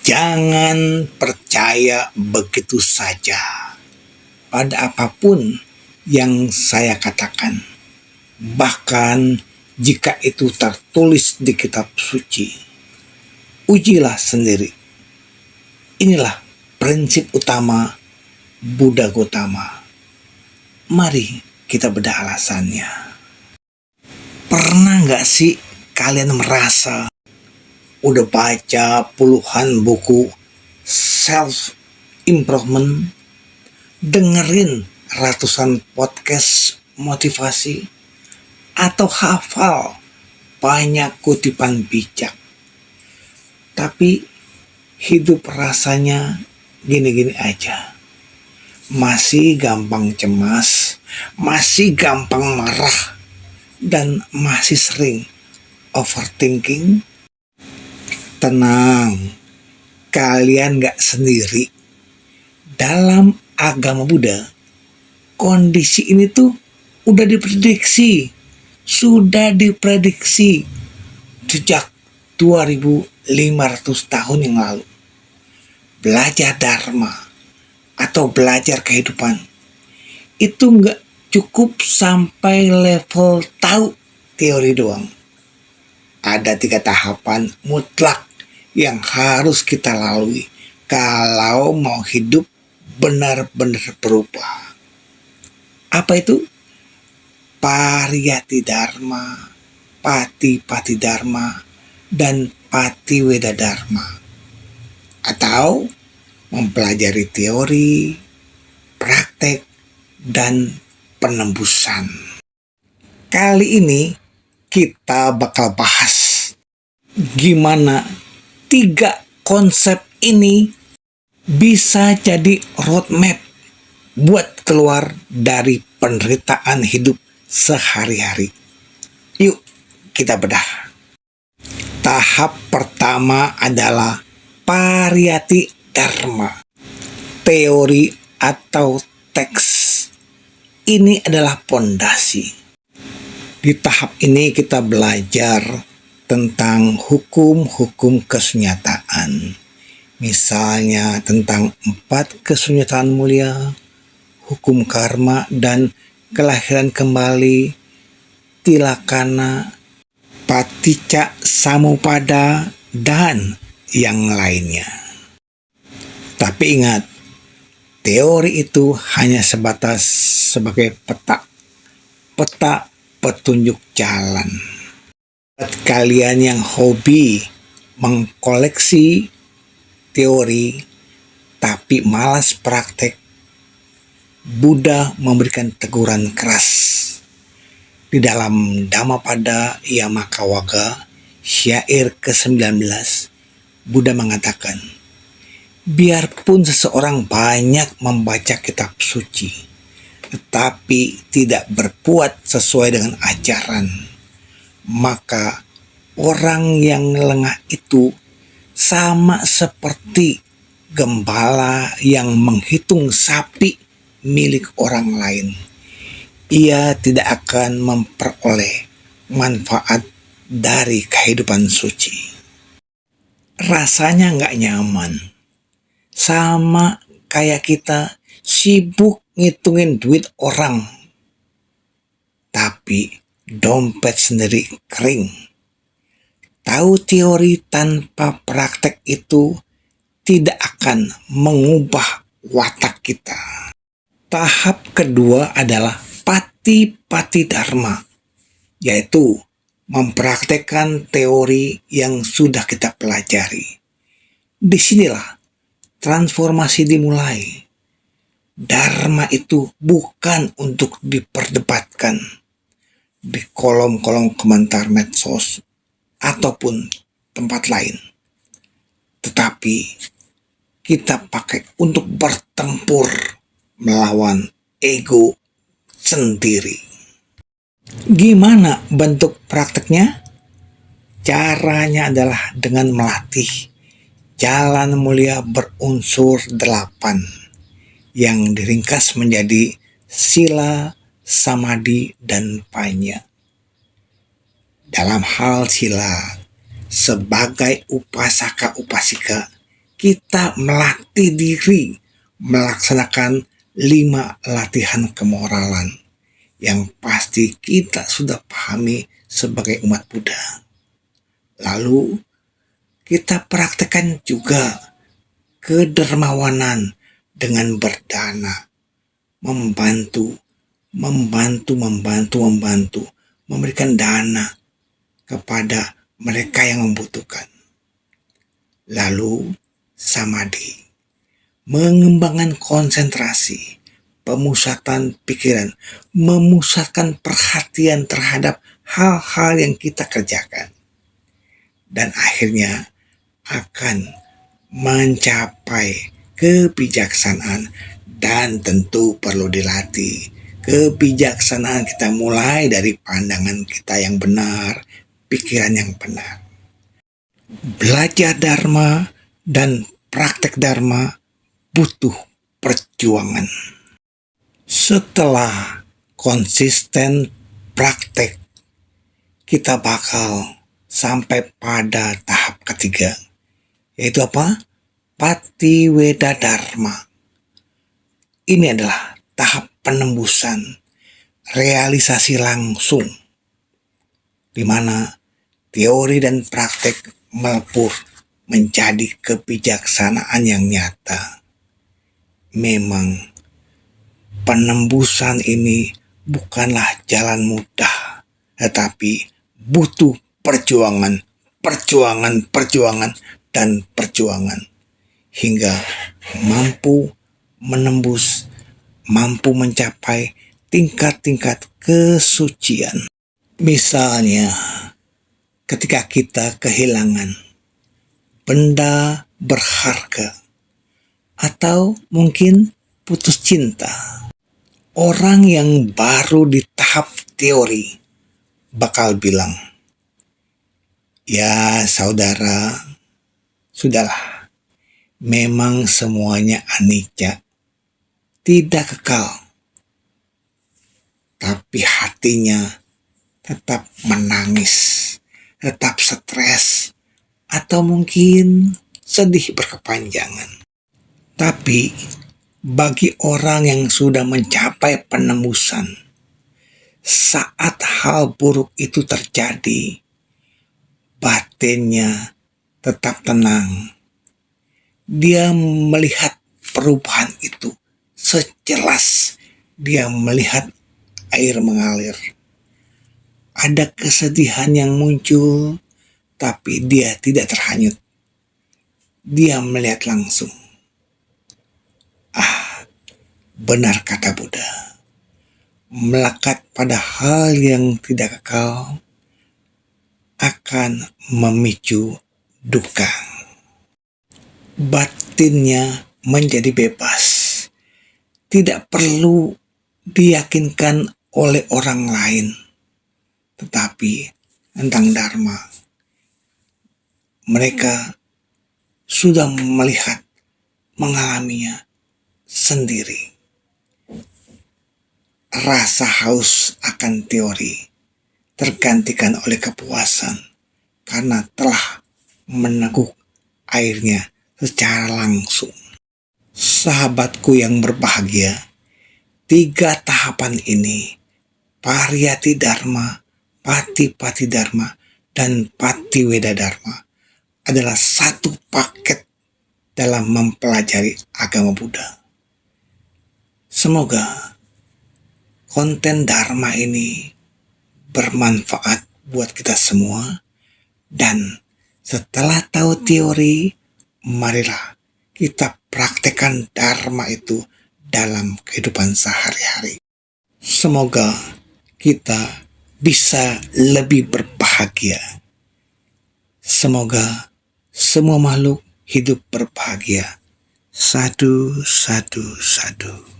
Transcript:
Jangan percaya begitu saja pada apapun yang saya katakan, bahkan jika itu tertulis di kitab suci. Ujilah sendiri. Inilah prinsip utama Buddha Gautama. Mari kita bedah alasannya. Pernah nggak sih kalian merasa udah baca puluhan buku self improvement, dengerin ratusan podcast motivasi, atau hafal banyak kutipan bijak, tapi hidup rasanya gini-gini aja? Masih gampang cemas, masih gampang marah, dan masih sering overthinking? Tenang, kalian gak sendiri. Dalam agama Buddha, kondisi ini tuh udah diprediksi sejak 2500 tahun yang lalu. Belajar Dharma atau belajar kehidupan itu nggak cukup sampai level tahu teori doang. Ada 3 tahapan mutlak yang harus kita lalui kalau mau hidup benar-benar berubah. Apa itu? Pariyati Dharma, Patipati Dharma, dan Patiweda Dharma. Atau mempelajari teori, praktek, dan penembusan. Kali ini kita bakal bahas gimana 3 konsep ini bisa jadi roadmap buat keluar dari penderitaan hidup sehari-hari. Yuk kita bedah. Tahap pertama adalah Pariyati Dharma, teori atau teks. Ini adalah pondasi. Di tahap ini kita belajar tentang hukum-hukum kesunyataan. Misalnya tentang 4 kesunyataan mulia, hukum karma dan kelahiran kembali, tilakana, paticca samuppada, dan yang lainnya. Tapi ingat, teori itu hanya sebatas sebagai peta petunjuk jalan. Buat kalian yang hobi mengkoleksi teori tapi malas praktek, Buddha memberikan teguran keras. Di dalam Dhammapada Yamakavaga, syair ke-19, Buddha mengatakan, biarpun seseorang banyak membaca kitab suci, tetapi tidak berbuat sesuai dengan ajaran, maka orang yang lengah itu sama seperti gembala yang menghitung sapi milik orang lain. Ia tidak akan memperoleh manfaat dari kehidupan suci. Rasanya nggak nyaman. Sama kayak kita sibuk ngitungin duit orang, tapi dompet sendiri kering. Tahu teori tanpa praktek itu tidak akan mengubah watak kita. Tahap kedua adalah Patipati Dharma, yaitu mempraktekkan teori yang sudah kita pelajari. Disinilah transformasi dimulai. Dharma itu bukan untuk diperdebatkan di kolom-kolom komentar medsos ataupun tempat lain, tetapi kita pakai untuk bertempur melawan ego sendiri. Gimana bentuk prakteknya? Caranya adalah dengan melatih jalan mulia berunsur 8 yang diringkas menjadi sila, samadhi, dan panya. Dalam hal sila, sebagai upasaka upasika, kita melatih diri melaksanakan 5 latihan kemoralan yang pasti kita sudah pahami sebagai umat Buddha. Lalu kita praktekkan juga kedermawanan dengan berdana, membantu, memberikan dana kepada mereka yang membutuhkan. Lalu samadhi, mengembangkan konsentrasi, pemusatan pikiran, memusatkan perhatian terhadap hal-hal yang kita kerjakan. Dan akhirnya akan mencapai kebijaksanaan, dan tentu perlu dilatih. Kebijaksanaan kita mulai dari pandangan kita yang benar, pikiran yang benar. Belajar Dharma dan praktek Dharma butuh perjuangan. Setelah konsisten praktek, kita bakal sampai pada tahap ketiga, yaitu apa? Patiweda Dharma. Ini adalah tahap penembusan, realisasi langsung, di mana teori dan praktek melebur menjadi kebijaksanaan yang nyata. Memang penembusan ini bukanlah jalan mudah, tetapi butuh perjuangan, dan perjuangan hingga mampu menembus, mampu mencapai tingkat-tingkat kesucian. Misalnya, ketika kita kehilangan benda berharga, atau mungkin putus cinta, orang yang baru di tahap teori bakal bilang, "Ya saudara, sudahlah, memang semuanya anicca, tidak kekal." Tapi hatinya tetap menangis, tetap stres, atau mungkin sedih berkepanjangan. Tapi bagi orang yang sudah mencapai penembusan, saat hal buruk itu terjadi, batinnya tetap tenang. Dia melihat perubahan itu sejelas dia melihat air mengalir. Ada kesedihan yang muncul, tapi dia tidak terhanyut. Dia melihat langsung. Benar kata Buddha, melekat pada hal yang tidak kekal akan memicu duka. Batinnya menjadi bebas, tidak perlu diyakinkan oleh orang lain, tetapi tentang Dharma. Mereka sudah melihat, mengalaminya sendiri. Rasa haus akan teori tergantikan oleh kepuasan karena telah meneguk airnya secara langsung. Sahabatku yang berbahagia, 3 tahapan ini, Pariyati Dharma, Patipati Dharma, dan Patiweda Dharma, adalah satu paket dalam mempelajari agama Buddha. Semoga konten Dharma ini bermanfaat buat kita semua, dan setelah tahu teori, marilah kita praktekkan Dharma itu dalam kehidupan sehari-hari. Semoga kita bisa lebih berbahagia. Semoga semua makhluk hidup berbahagia. Sadhu, sadhu, sadhu.